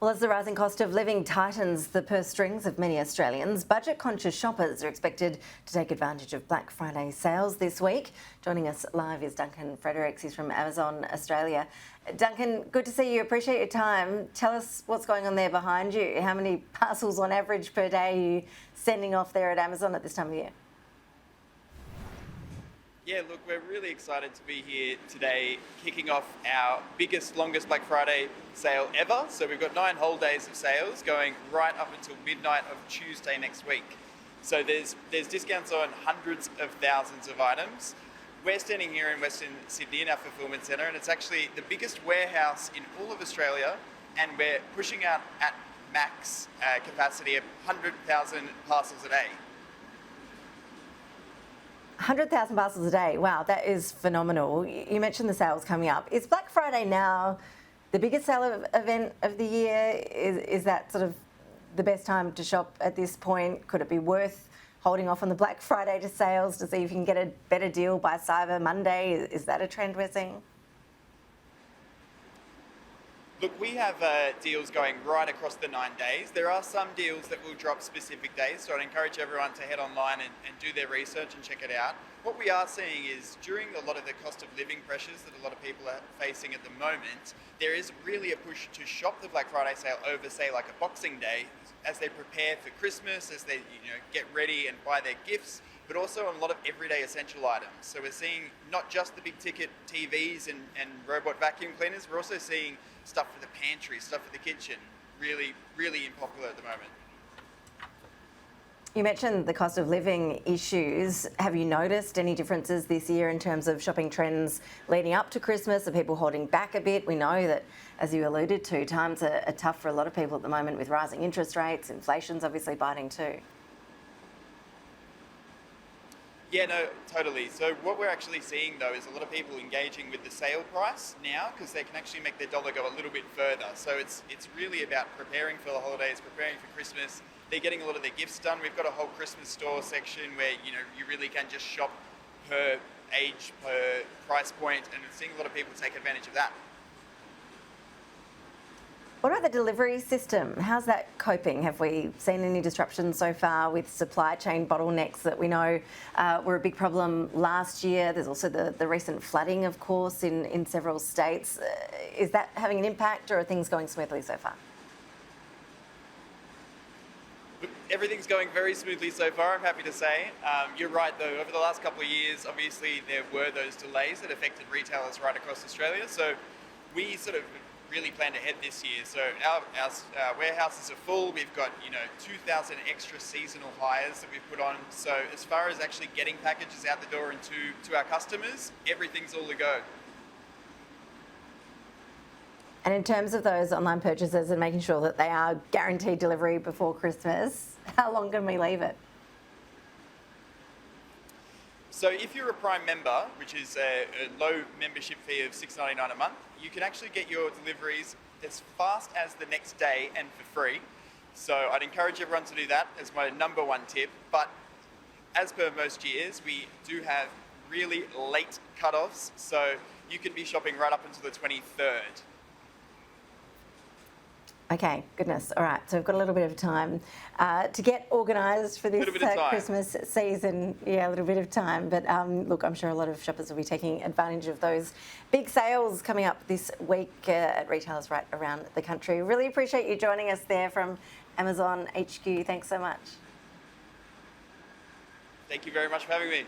Well, as the rising cost of living tightens the purse strings of many Australians, budget-conscious shoppers are expected to take advantage of Black Friday sales this week. Joining us live is Duncan Fredericks. He's from Amazon Australia. Duncan, good to see you. Appreciate your time. Tell us what's going on there behind you. How many parcels on average per day are you sending off there at Amazon at this time of year? Yeah, look, we're really excited to be here today, kicking off our biggest, longest Black Friday sale ever. So we've got 9 whole days of sales going right up until midnight of Tuesday next week. So there's discounts on hundreds of thousands of items. We're standing here in Western Sydney in our fulfillment centre, and it's actually the biggest warehouse in all of Australia, and we're pushing out at max capacity of 100,000 parcels a day. 100,000 parcels a day. Wow, that is phenomenal. You mentioned the sales coming up. Is Black Friday now the biggest sale event of the year? Is that sort of the best time to shop at this point? Could it be worth holding off on the Black Friday to sales to see if you can get a better deal by Cyber Monday? Is that a trend we're seeing? Look, we have deals going right across the 9 days. There are some deals that will drop specific days, so I'd encourage everyone to head online and do their research and check it out. What we are seeing is during a lot of the cost of living pressures that a lot of people are facing at the moment, there is really a push to shop the Black Friday sale over, say, like a Boxing Day, as they prepare for Christmas, as they get ready and buy their gifts, but also on a lot of everyday essential items. So we're seeing not just the big ticket TVs and robot vacuum cleaners, we're also seeing stuff for the pantry, stuff for the kitchen, really, really popular at the moment. You mentioned the cost of living issues. Have you noticed any differences this year in terms of shopping trends leading up to Christmas? Are people holding back a bit? We know that, as you alluded to, times are tough for a lot of people at the moment with rising interest rates. Inflation's obviously biting too. Yeah, no, totally. So what we're actually seeing, though, is a lot of people engaging with the sale price now because they can actually make their dollar go a little bit further. So it's really about preparing for the holidays, preparing for Christmas. They're getting a lot of their gifts done. We've got a whole Christmas store section where you really can just shop per age, per price point, and we're seeing a lot of people take advantage of that. What about the delivery system? How's that coping? Have we seen any disruptions so far with supply chain bottlenecks that we know were a big problem last year? There's also the recent flooding, of course, in several states. Is that having an impact, or are things going smoothly so far? Everything's going very smoothly so far, I'm happy to say. You're right, though. Over the last couple of years, obviously, there were those delays that affected retailers right across Australia. So we sort of really planned ahead this year. So our warehouses are full. We've got 2,000 extra seasonal hires that we've put on. So as far as actually getting packages out the door and to our customers, everything's all to go. And in terms of those online purchases and making sure that they are guaranteed delivery before Christmas, how long can we leave it? So if you're a Prime member, which is a low membership fee of $6.99 a month, you can actually get your deliveries as fast as the next day and for free. So I'd encourage everyone to do that as my number one tip. But as per most years, we do have really late cut-offs, so you can be shopping right up until the 23rd. Okay, goodness. All right, so we've got a little bit of time to get organised for this Christmas season. Yeah, a little bit of time. But look, I'm sure a lot of shoppers will be taking advantage of those big sales coming up this week at retailers right around the country. Really appreciate you joining us there from Amazon HQ. Thanks so much. Thank you very much for having me.